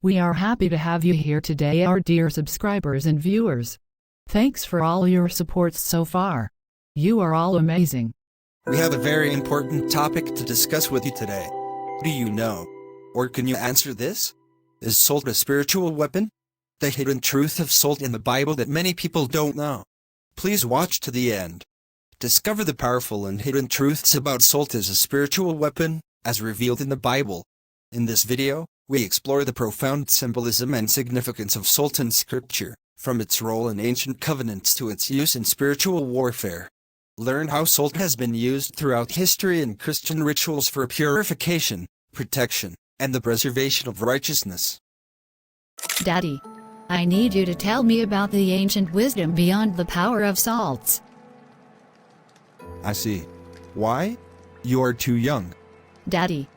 We are happy to have you here today, our dear subscribers and viewers. Thanks for all your support so far. You are all amazing. We have a very important topic to discuss with you today. Do you know? Or can you answer this? Is salt a spiritual weapon? The hidden truth of salt in the Bible that many people don't know. Please watch to the end. Discover the powerful and hidden truths about salt as a spiritual weapon, as revealed in the Bible. In this video, we explore the profound symbolism and significance of salt in Scripture, from its role in ancient covenants to its use in spiritual warfare. Learn how salt has been used throughout history in Christian rituals for purification, protection, and the preservation of righteousness. Daddy, I need you to tell me about the ancient wisdom beyond the power of salts. I see. Why? You are too young. Daddy,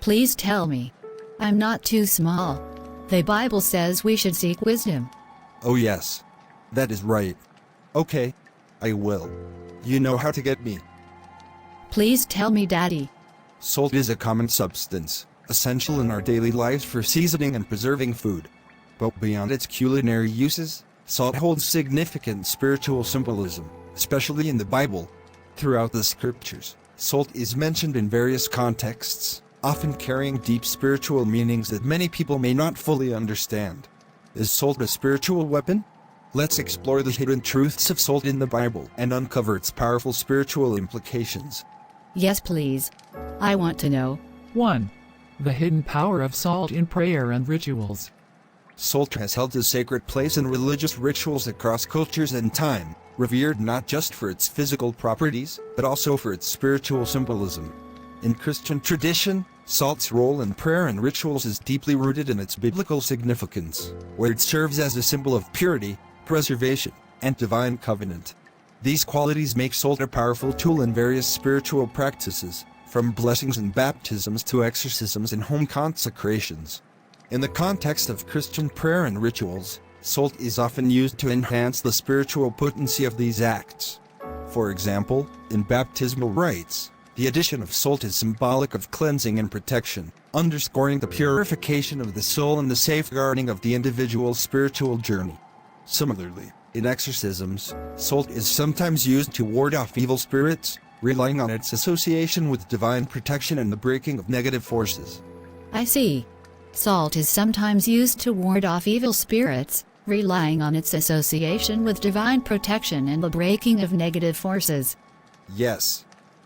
please tell me. I'm not too small. The Bible says we should seek wisdom. Oh yes. That is right. Okay. I will. You know how to get me. Please tell me, Daddy. Salt is a common substance, essential in our daily lives for seasoning and preserving food. But beyond its culinary uses, salt holds significant spiritual symbolism, especially in the Bible. Throughout the Scriptures, salt is mentioned in various contexts, often carrying deep spiritual meanings that many people may not fully understand. Is salt a spiritual weapon? Let's explore the hidden truths of salt in the Bible and uncover its powerful spiritual implications. Yes, please. I want to know. 1. The hidden power of salt in prayer and rituals. Salt has held a sacred place in religious rituals across cultures and time, revered not just for its physical properties, but also for its spiritual symbolism. In Christian tradition, salt's role in prayer and rituals is deeply rooted in its biblical significance, where it serves as a symbol of purity, preservation, and divine covenant. These qualities make salt a powerful tool in various spiritual practices, from blessings and baptisms to exorcisms and home consecrations. In the context of Christian prayer and rituals, salt is often used to enhance the spiritual potency of these acts. For example, in baptismal rites, the addition of salt is symbolic of cleansing and protection, underscoring the purification of the soul and the safeguarding of the individual's spiritual journey. Similarly, in exorcisms, salt is sometimes used to ward off evil spirits, relying on its association with divine protection and the breaking of negative forces. I see. Salt is sometimes used to ward off evil spirits, relying on its association with divine protection and the breaking of negative forces. Yes.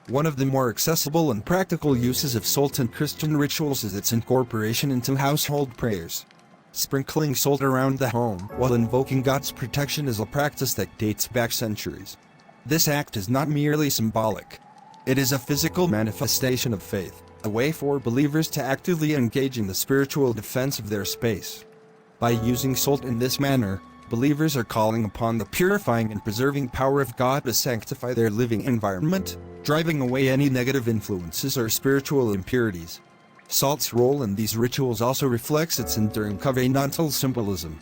One of the more accessible and practical uses of salt in Christian rituals is its incorporation into household prayers. Sprinkling salt around the home while invoking God's protection is a practice that dates back centuries. This act is not merely symbolic. It is a physical manifestation of faith, a way for believers to actively engage in the spiritual defense of their space. By using salt in this manner, believers are calling upon the purifying and preserving power of God to sanctify their living environment, driving away any negative influences or spiritual impurities. Salt's role in these rituals also reflects its enduring covenantal symbolism.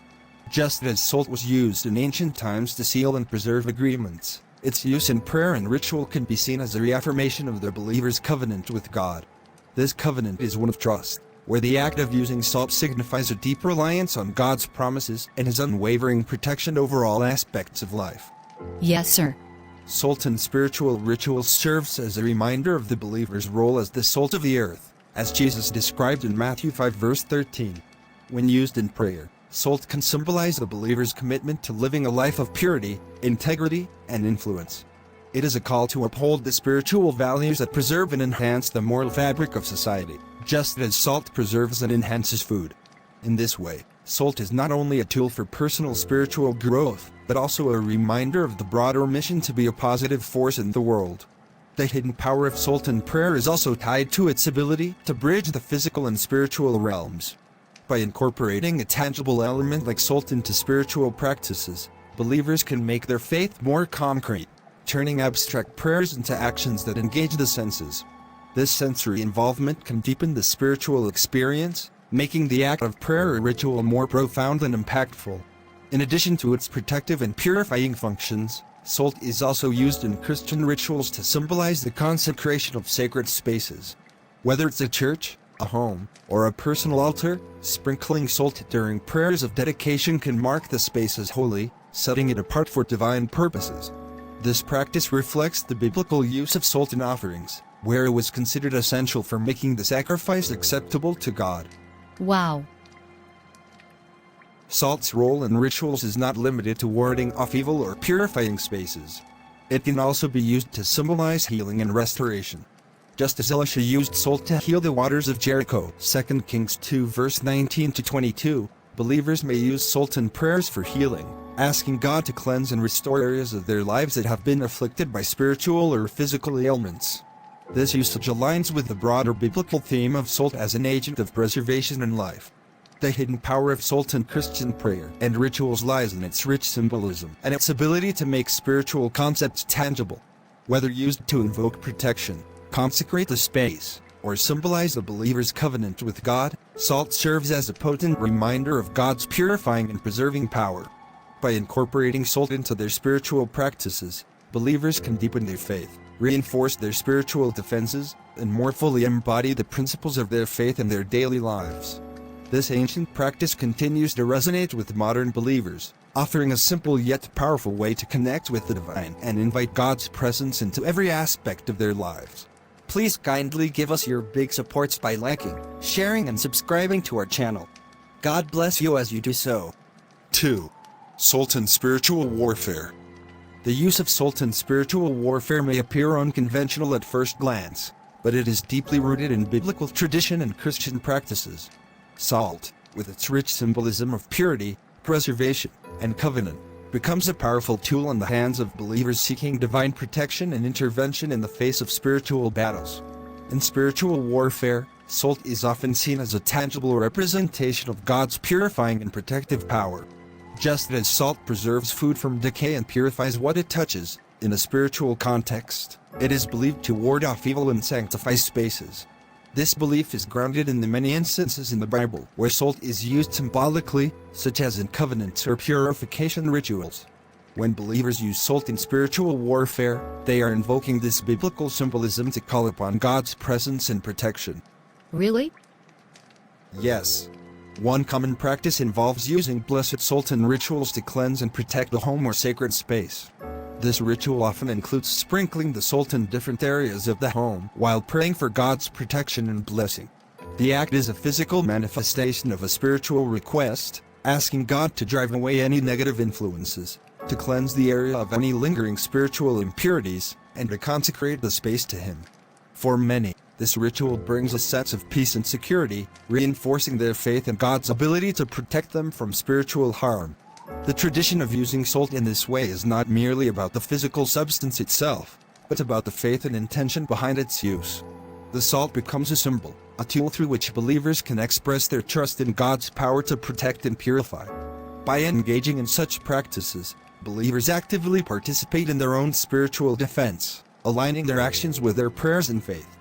Just as salt was used in ancient times to seal and preserve agreements, its use in prayer and ritual can be seen as a reaffirmation of the believer's covenant with God. This covenant is one of trust, where the act of using salt signifies a deep reliance on God's promises and His unwavering protection over all aspects of life. Yes, sir. Salt in spiritual rituals serves as a reminder of the believer's role as the salt of the earth, as Jesus described in Matthew 5 verse 13. When used in prayer, salt can symbolize the believer's commitment to living a life of purity, integrity, and influence. It is a call to uphold the spiritual values that preserve and enhance the moral fabric of society, just as salt preserves and enhances food. In this way, salt is not only a tool for personal spiritual growth, but also a reminder of the broader mission to be a positive force in the world. The hidden power of salt in prayer is also tied to its ability to bridge the physical and spiritual realms. By incorporating a tangible element like salt into spiritual practices, believers can make their faith more concrete, turning abstract prayers into actions that engage the senses. This sensory involvement can deepen the spiritual experience, making the act of prayer or ritual more profound and impactful. In addition to its protective and purifying functions, salt is also used in Christian rituals to symbolize the consecration of sacred spaces. Whether it's a church, a home, or a personal altar, sprinkling salt during prayers of dedication can mark the space as holy, setting it apart for divine purposes. This practice reflects the biblical use of salt in offerings, where it was considered essential for making the sacrifice acceptable to God. Wow. Salt's role in rituals is not limited to warding off evil or purifying spaces. It can also be used to symbolize healing and restoration. Just as Elisha used salt to heal the waters of Jericho, 2 Kings 2 verse 19-22, believers may use salt in prayers for healing, asking God to cleanse and restore areas of their lives that have been afflicted by spiritual or physical ailments. This usage aligns with the broader biblical theme of salt as an agent of preservation in life. The hidden power of salt in Christian prayer and rituals lies in its rich symbolism and its ability to make spiritual concepts tangible. Whether used to invoke protection, consecrate the space, or symbolize the believer's covenant with God, salt serves as a potent reminder of God's purifying and preserving power. By incorporating salt into their spiritual practices, believers can deepen their faith, reinforce their spiritual defenses, and more fully embody the principles of their faith in their daily lives. This ancient practice continues to resonate with modern believers, offering a simple yet powerful way to connect with the divine and invite God's presence into every aspect of their lives. Please kindly give us your big supports by liking, sharing and subscribing to our channel. God bless you as you do so. 2. Salt in spiritual warfare. The use of salt in spiritual warfare may appear unconventional at first glance, but it is deeply rooted in biblical tradition and Christian practices. Salt, with its rich symbolism of purity, preservation, and covenant, becomes a powerful tool in the hands of believers seeking divine protection and intervention in the face of spiritual battles. In spiritual warfare, salt is often seen as a tangible representation of God's purifying and protective power. Just as salt preserves food from decay and purifies what it touches, in a spiritual context, it is believed to ward off evil and sanctify spaces. This belief is grounded in the many instances in the Bible where salt is used symbolically, such as in covenants or purification rituals. When believers use salt in spiritual warfare, they are invoking this biblical symbolism to call upon God's presence and protection. Really? Yes. One common practice involves using blessed salt in rituals to cleanse and protect the home or sacred space. This ritual often includes sprinkling the salt in different areas of the home while praying for God's protection and blessing. The act is a physical manifestation of a spiritual request, asking God to drive away any negative influences, to cleanse the area of any lingering spiritual impurities, and to consecrate the space to Him. For many, this ritual brings a sense of peace and security, reinforcing their faith in God's ability to protect them from spiritual harm. The tradition of using salt in this way is not merely about the physical substance itself, but about the faith and intention behind its use. The salt becomes a symbol, a tool through which believers can express their trust in God's power to protect and purify. By engaging in such practices, believers actively participate in their own spiritual defense, aligning their actions with their prayers and faith.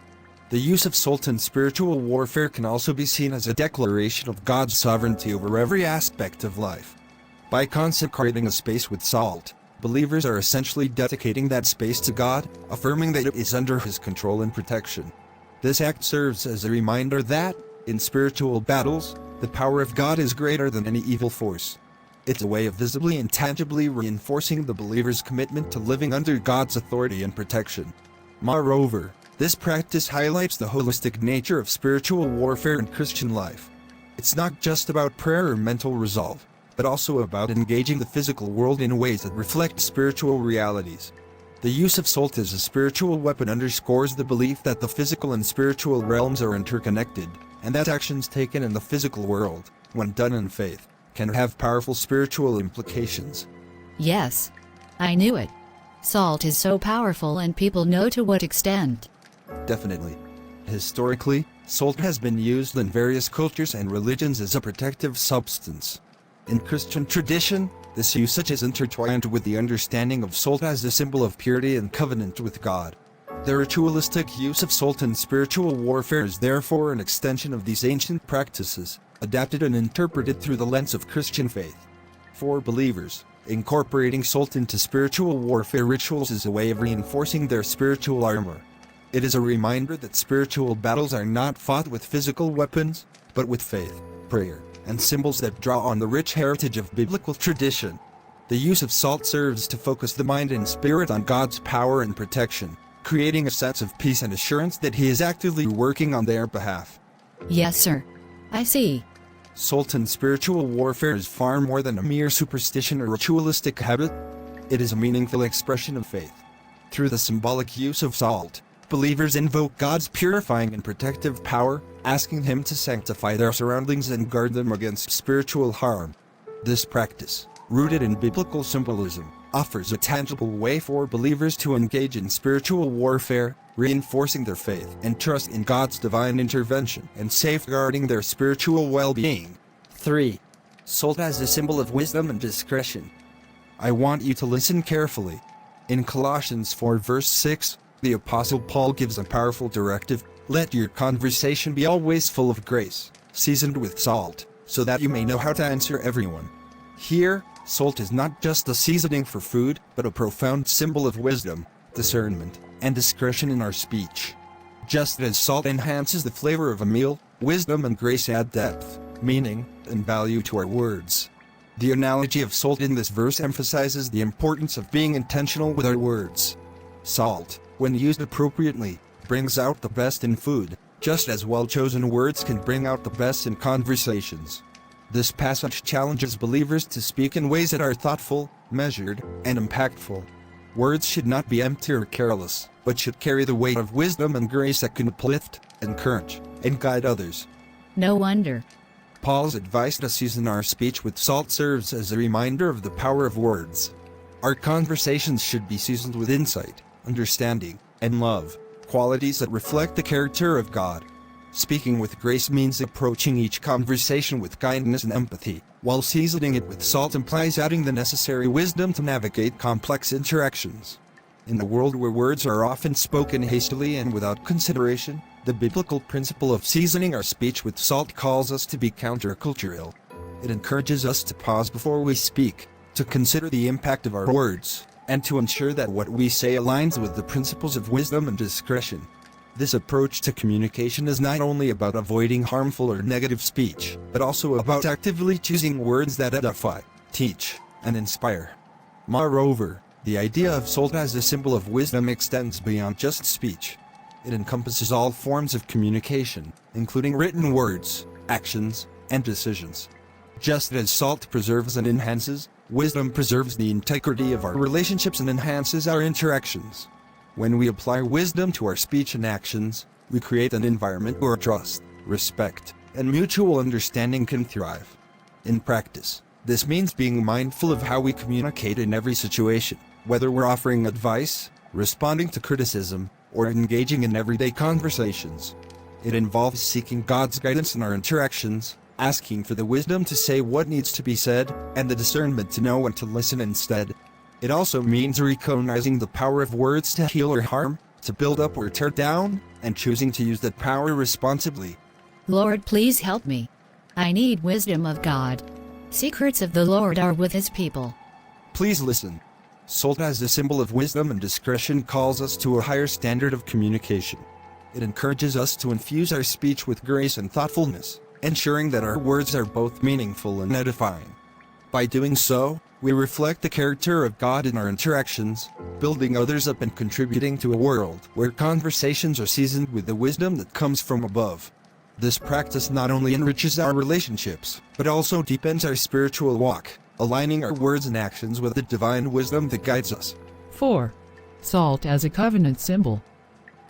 The use of salt in spiritual warfare can also be seen as a declaration of God's sovereignty over every aspect of life. By consecrating a space with salt, believers are essentially dedicating that space to God, affirming that it is under His control and protection. This act serves as a reminder that, in spiritual battles, the power of God is greater than any evil force. It's a way of visibly and tangibly reinforcing the believer's commitment to living under God's authority and protection. Moreover, this practice highlights the holistic nature of spiritual warfare in Christian life. It's not just about prayer or mental resolve, but also about engaging the physical world in ways that reflect spiritual realities. The use of salt as a spiritual weapon underscores the belief that the physical and spiritual realms are interconnected, and that actions taken in the physical world, when done in faith, can have powerful spiritual implications. Yes. I knew it. Salt is so powerful and people know to what extent. Definitely. Historically, salt has been used in various cultures and religions as a protective substance. In Christian tradition, this usage is intertwined with the understanding of salt as a symbol of purity and covenant with God. The ritualistic use of salt in spiritual warfare is therefore an extension of these ancient practices, adapted and interpreted through the lens of Christian faith. For believers, incorporating salt into spiritual warfare rituals is a way of reinforcing their spiritual armor. It is a reminder that spiritual battles are not fought with physical weapons, but with faith, prayer, and symbols that draw on the rich heritage of biblical tradition. The use of salt serves to focus the mind and spirit on God's power and protection, creating a sense of peace and assurance that He is actively working on their behalf. Yes, sir. I see. Salt in spiritual warfare is far more than a mere superstition or ritualistic habit. It is a meaningful expression of faith. Through the symbolic use of salt, believers invoke God's purifying and protective power, asking Him to sanctify their surroundings and guard them against spiritual harm. This practice, rooted in biblical symbolism, offers a tangible way for believers to engage in spiritual warfare, reinforcing their faith and trust in God's divine intervention and safeguarding their spiritual well-being. 3. Salt as a symbol of wisdom and discretion. I want you to listen carefully. In Colossians 4 verse 6, the Apostle Paul gives a powerful directive: let your conversation be always full of grace, seasoned with salt, so that you may know how to answer everyone. Here, salt is not just a seasoning for food, but a profound symbol of wisdom, discernment, and discretion in our speech. Just as salt enhances the flavor of a meal, wisdom and grace add depth, meaning, and value to our words. The analogy of salt in this verse emphasizes the importance of being intentional with our words. Salt, when used appropriately, brings out the best in food, just as well-chosen words can bring out the best in conversations. This passage challenges believers to speak in ways that are thoughtful, measured, and impactful. Words should not be empty or careless, but should carry the weight of wisdom and grace that can uplift, encourage, and guide others. No wonder. Paul's advice to season our speech with salt serves as a reminder of the power of words. Our conversations should be seasoned with insight, understanding, and love, qualities that reflect the character of God. Speaking with grace means approaching each conversation with kindness and empathy, while seasoning it with salt implies adding the necessary wisdom to navigate complex interactions. In a world where words are often spoken hastily and without consideration, the biblical principle of seasoning our speech with salt calls us to be countercultural. It encourages us to pause before we speak, to consider the impact of our words, and to ensure that what we say aligns with the principles of wisdom and discretion. This approach to communication is not only about avoiding harmful or negative speech, but also about actively choosing words that edify, teach, and inspire. Moreover, the idea of salt as a symbol of wisdom extends beyond just speech. It encompasses all forms of communication, including written words, actions, and decisions. Just as salt preserves and enhances, wisdom preserves the integrity of our relationships and enhances our interactions. When we apply wisdom to our speech and actions, we create an environment where trust, respect, and mutual understanding can thrive. In practice, this means being mindful of how we communicate in every situation, whether we're offering advice, responding to criticism, or engaging in everyday conversations. It involves seeking God's guidance in our interactions, asking for the wisdom to say what needs to be said, and the discernment to know when to listen instead. It also means recognizing the power of words to heal or harm, to build up or tear down, and choosing to use that power responsibly. Lord, please help me. I need wisdom of God. Secrets of the Lord are with His people. Please listen. Salt as a symbol of wisdom and discretion calls us to a higher standard of communication. It encourages us to infuse our speech with grace and thoughtfulness, ensuring that our words are both meaningful and edifying. By doing so, we reflect the character of God in our interactions, building others up and contributing to a world where conversations are seasoned with the wisdom that comes from above. This practice not only enriches our relationships, but also deepens our spiritual walk, aligning our words and actions with the divine wisdom that guides us. 4. Salt as a covenant symbol.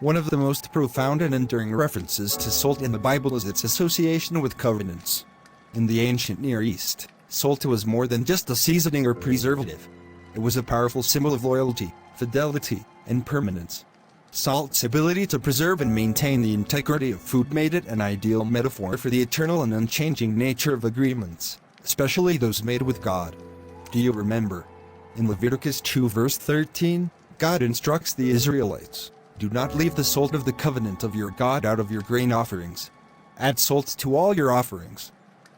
One of the most profound and enduring references to salt in the Bible is its association with covenants. In the ancient Near East, salt was more than just a seasoning or preservative. It was a powerful symbol of loyalty, fidelity, and permanence. Salt's ability to preserve and maintain the integrity of food made it an ideal metaphor for the eternal and unchanging nature of agreements, especially those made with God. Do you remember? In Leviticus 2 verse 13, God instructs the Israelites, "Do not leave the salt of the covenant of your God out of your grain offerings. Add salt to all your offerings."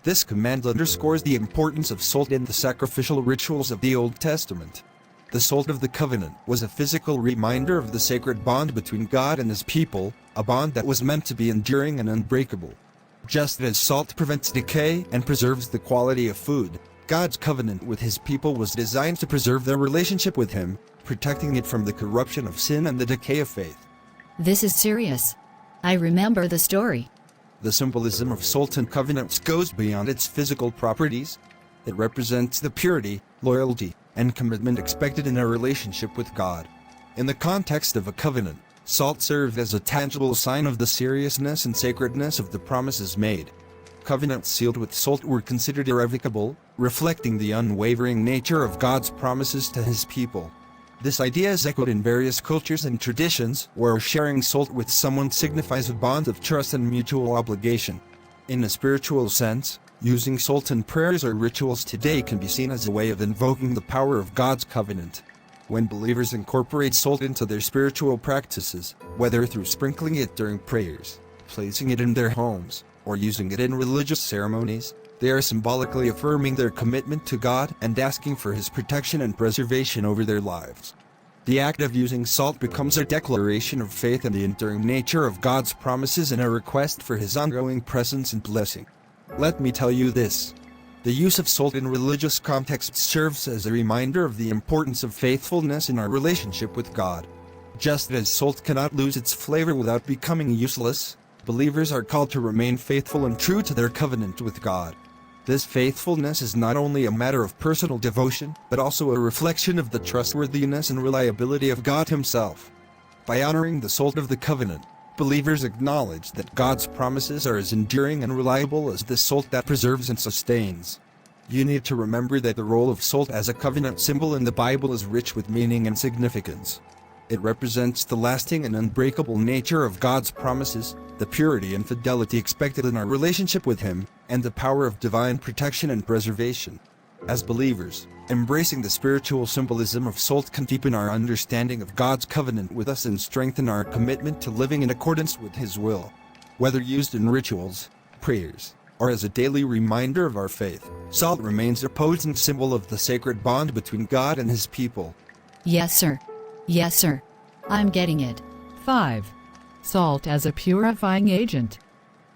This command underscores the importance of salt in the sacrificial rituals of the Old Testament. The salt of the covenant was a physical reminder of the sacred bond between God and his people, a bond that was meant to be enduring and unbreakable. Just as salt prevents decay and preserves the quality of food, God's covenant with his people was designed to preserve their relationship with him, protecting it from the corruption of sin and the decay of faith. This is serious. I remember the story. The symbolism of salt and covenants goes beyond its physical properties. It represents the purity, loyalty, and commitment expected in a relationship with God. In the context of a covenant, salt served as a tangible sign of the seriousness and sacredness of the promises made. Covenants sealed with salt were considered irrevocable, reflecting the unwavering nature of God's promises to his people. This idea is echoed in various cultures and traditions, where sharing salt with someone signifies a bond of trust and mutual obligation. In a spiritual sense, using salt in prayers or rituals today can be seen as a way of invoking the power of God's covenant. When believers incorporate salt into their spiritual practices, whether through sprinkling it during prayers, placing it in their homes, or using it in religious ceremonies, they are symbolically affirming their commitment to God and asking for his protection and preservation over their lives. The act of using salt becomes a declaration of faith in the enduring nature of God's promises and a request for his ongoing presence and blessing. Let me tell you this. The use of salt in religious contexts serves as a reminder of the importance of faithfulness in our relationship with God. Just as salt cannot lose its flavor without becoming useless, believers are called to remain faithful and true to their covenant with God. This faithfulness is not only a matter of personal devotion, but also a reflection of the trustworthiness and reliability of God himself. By honoring the salt of the covenant, believers acknowledge that God's promises are as enduring and reliable as the salt that preserves and sustains. You need to remember that the role of salt as a covenant symbol in the Bible is rich with meaning and significance. It represents the lasting and unbreakable nature of God's promises, the purity and fidelity expected in our relationship with him, and the power of divine protection and preservation. As believers, embracing the spiritual symbolism of salt can deepen our understanding of God's covenant with us and strengthen our commitment to living in accordance with his will. Whether used in rituals, prayers, or as a daily reminder of our faith, salt remains a potent symbol of the sacred bond between God and his people. Yes, sir. Yes, sir. I'm getting it. 5. Salt as a purifying agent.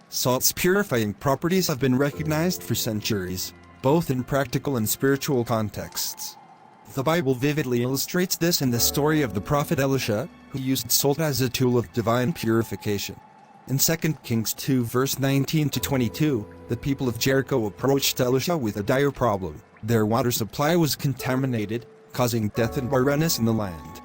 Salt's purifying properties have been recognized for centuries, both in practical and spiritual contexts. The Bible vividly illustrates this in the story of the prophet Elisha, who used salt as a tool of divine purification. In 2 Kings 2 verse 19-22, the people of Jericho approached Elisha with a dire problem. Their water supply was contaminated, causing death and barrenness in the land.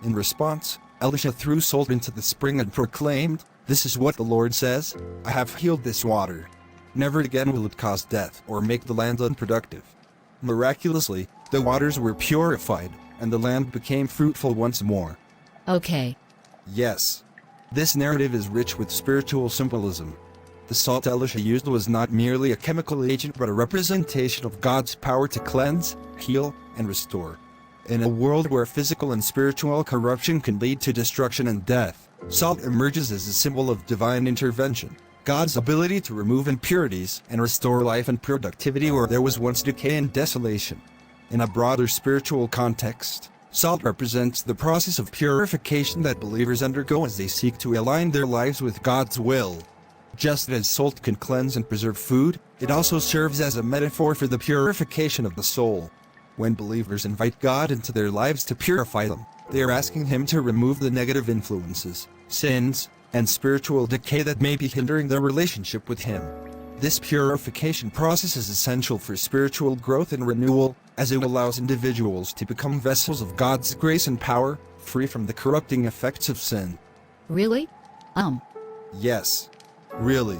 In response, Elisha threw salt into the spring and proclaimed, "This is what the Lord says, I have healed this water. Never again will it cause death or make the land unproductive." Miraculously, the waters were purified, and the land became fruitful once more. Okay. Yes. This narrative is rich with spiritual symbolism. The salt Elisha used was not merely a chemical agent but a representation of God's power to cleanse, heal, and restore. In a world where physical and spiritual corruption can lead to destruction and death, salt emerges as a symbol of divine intervention, God's ability to remove impurities and restore life and productivity where there was once decay and desolation. In a broader spiritual context, salt represents the process of purification that believers undergo as they seek to align their lives with God's will. Just as salt can cleanse and preserve food, it also serves as a metaphor for the purification of the soul. When believers invite God into their lives to purify them, they are asking him to remove the negative influences, sins, and spiritual decay that may be hindering their relationship with him. This purification process is essential for spiritual growth and renewal, as it allows individuals to become vessels of God's grace and power, free from the corrupting effects of sin. Really? Yes. Really.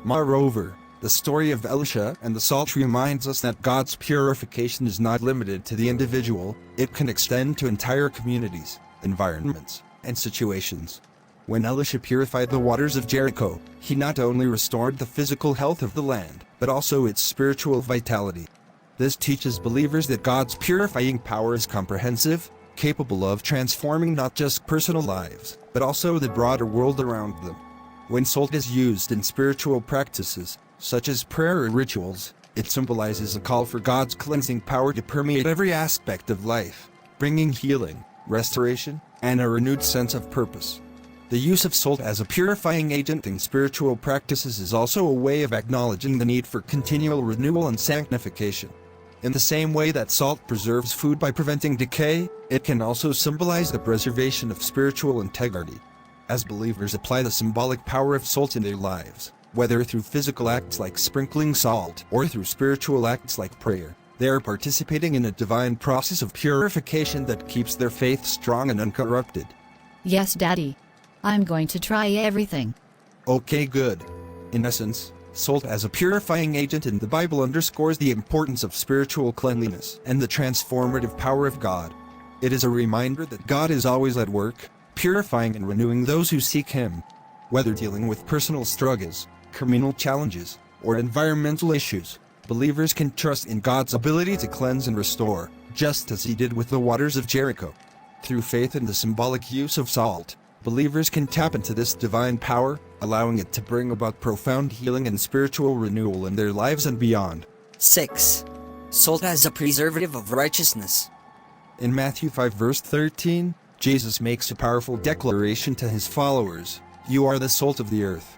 Moreover, the story of Elisha and the salt reminds us that God's purification is not limited to the individual, it can extend to entire communities, environments, and situations. When Elisha purified the waters of Jericho, he not only restored the physical health of the land, but also its spiritual vitality. This teaches believers that God's purifying power is comprehensive, capable of transforming not just personal lives, but also the broader world around them. When salt is used in spiritual practices, such as prayer or rituals, it symbolizes a call for God's cleansing power to permeate every aspect of life. bringing healing, restoration, and a renewed sense of purpose. The use of salt as a purifying agent in spiritual practices is also a way of acknowledging the need for continual renewal and sanctification. In the same way that salt preserves food by preventing decay, it can also symbolize the preservation of spiritual integrity. As believers apply the symbolic power of salt in their lives, whether through physical acts like sprinkling salt or through spiritual acts like prayer, they are participating in a divine process of purification that keeps their faith strong and uncorrupted. Yes, Daddy. I'm going to try everything. Okay, good. In essence, salt as a purifying agent in the Bible underscores the importance of spiritual cleanliness and the transformative power of God. It is a reminder that God is always at work, purifying and renewing those who seek Him. Whether dealing with personal struggles, communal challenges, or environmental issues, believers can trust in God's ability to cleanse and restore, just as He did with the waters of Jericho. Through faith in the symbolic use of salt, believers can tap into this divine power, allowing it to bring about profound healing and spiritual renewal in their lives and beyond. 6. Salt as a preservative of righteousness. In Matthew 5 verse 13, Jesus makes a powerful declaration to His followers: "You are the salt of the earth."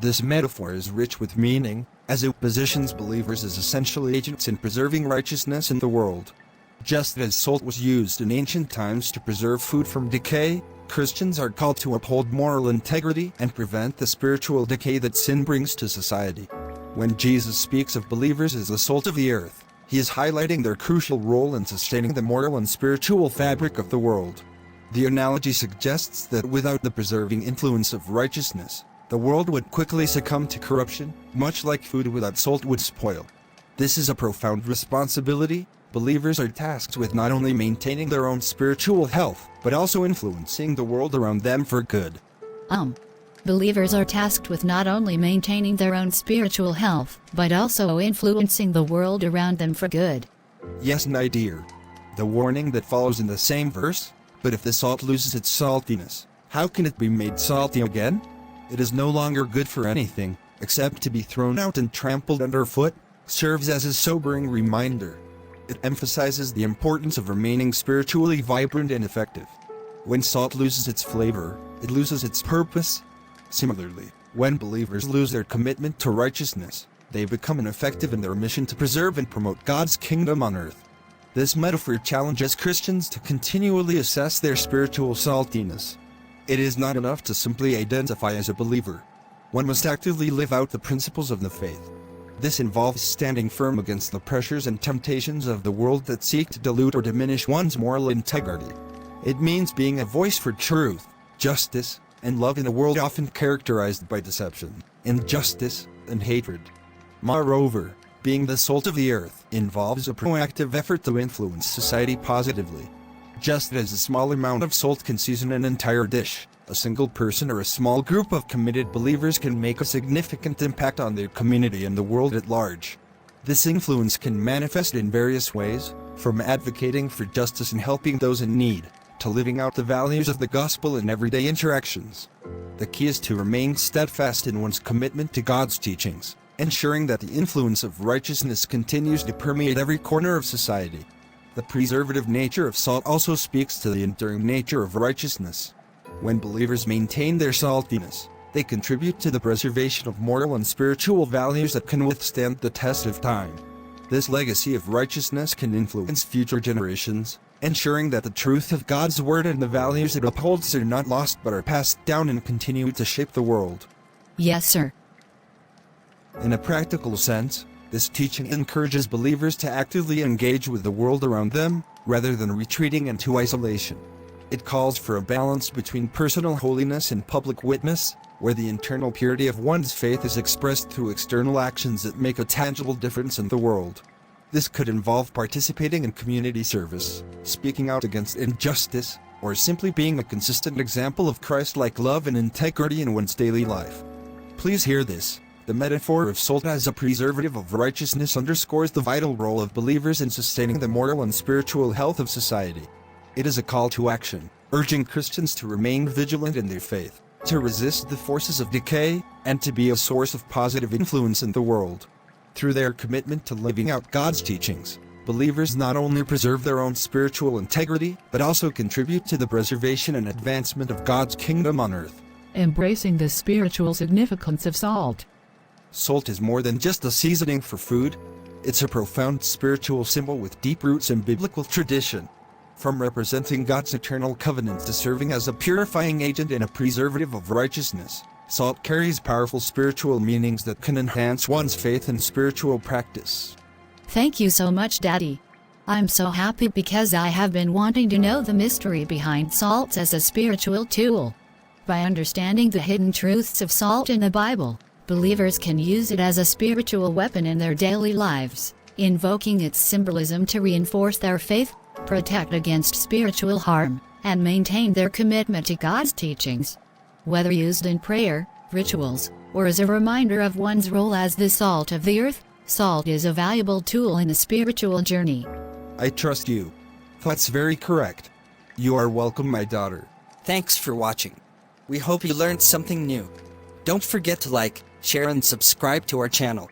This metaphor is rich with meaning, as it positions believers as essential agents in preserving righteousness in the world. Just as salt was used in ancient times to preserve food from decay, Christians are called to uphold moral integrity and prevent the spiritual decay that sin brings to society. When Jesus speaks of believers as the salt of the earth, He is highlighting their crucial role in sustaining the moral and spiritual fabric of the world. The analogy suggests that without the preserving influence of righteousness, the world would quickly succumb to corruption, much like food without salt would spoil. This is a profound responsibility. Believers are tasked with not only maintaining their own spiritual health, but also influencing the world around them for good. Believers are tasked with not only maintaining their own spiritual health, but also influencing the world around them for good. Yes, my dear. The warning that follows in the same verse: "But if the salt loses its saltiness, how can it be made salty again? It is no longer good for anything, except to be thrown out and trampled underfoot," serves as a sobering reminder. It emphasizes the importance of remaining spiritually vibrant and effective. When salt loses its flavor, it loses its purpose. Similarly, when believers lose their commitment to righteousness, they become ineffective in their mission to preserve and promote God's kingdom on earth. This metaphor challenges Christians to continually assess their spiritual saltiness. It is not enough to simply identify as a believer. One must actively live out the principles of the faith. This involves standing firm against the pressures and temptations of the world that seek to dilute or diminish one's moral integrity. It means being a voice for truth, justice, and love in a world often characterized by deception, injustice, and hatred. Moreover, being the salt of the earth involves a proactive effort to influence society positively. Just as a small amount of salt can season an entire dish, a single person or a small group of committed believers can make a significant impact on their community and the world at large. This influence can manifest in various ways, from advocating for justice and helping those in need, to living out the values of the gospel in everyday interactions. The key is to remain steadfast in one's commitment to God's teachings, ensuring that the influence of righteousness continues to permeate every corner of society. The preservative nature of salt also speaks to the enduring nature of righteousness. When believers maintain their saltiness, they contribute to the preservation of moral and spiritual values that can withstand the test of time. This legacy of righteousness can influence future generations, ensuring that the truth of God's word and the values it upholds are not lost but are passed down and continue to shape the world. Yes, sir. In a practical sense, this teaching encourages believers to actively engage with the world around them, rather than retreating into isolation. It calls for a balance between personal holiness and public witness, where the internal purity of one's faith is expressed through external actions that make a tangible difference in the world. This could involve participating in community service, speaking out against injustice, or simply being a consistent example of Christ-like love and integrity in one's daily life. Please hear this. The metaphor of salt as a preservative of righteousness underscores the vital role of believers in sustaining the moral and spiritual health of society. It is a call to action, urging Christians to remain vigilant in their faith, to resist the forces of decay, and to be a source of positive influence in the world. Through their commitment to living out God's teachings, Believers not only preserve their own spiritual integrity, but also contribute to the preservation and advancement of God's kingdom on earth. Embracing the spiritual significance of salt. Salt is more than just a seasoning for food. It's a profound spiritual symbol with deep roots in biblical tradition. From representing God's eternal covenant to serving as a purifying agent and a preservative of righteousness, salt carries powerful spiritual meanings that can enhance one's faith and spiritual practice. Thank you so much, Daddy. I'm so happy because I have been wanting to know the mystery behind salt as a spiritual tool. By understanding the hidden truths of salt in the Bible, believers can use it as a spiritual weapon in their daily lives, invoking its symbolism to reinforce their faith, protect against spiritual harm, and maintain their commitment to God's teachings. Whether used in prayer, rituals, or as a reminder of one's role as the salt of the earth, salt is a valuable tool in the spiritual journey. I trust you. That's very correct. You are welcome, my daughter. Thanks for watching. We hope you learned something new. Don't forget to like, share and subscribe to our channel.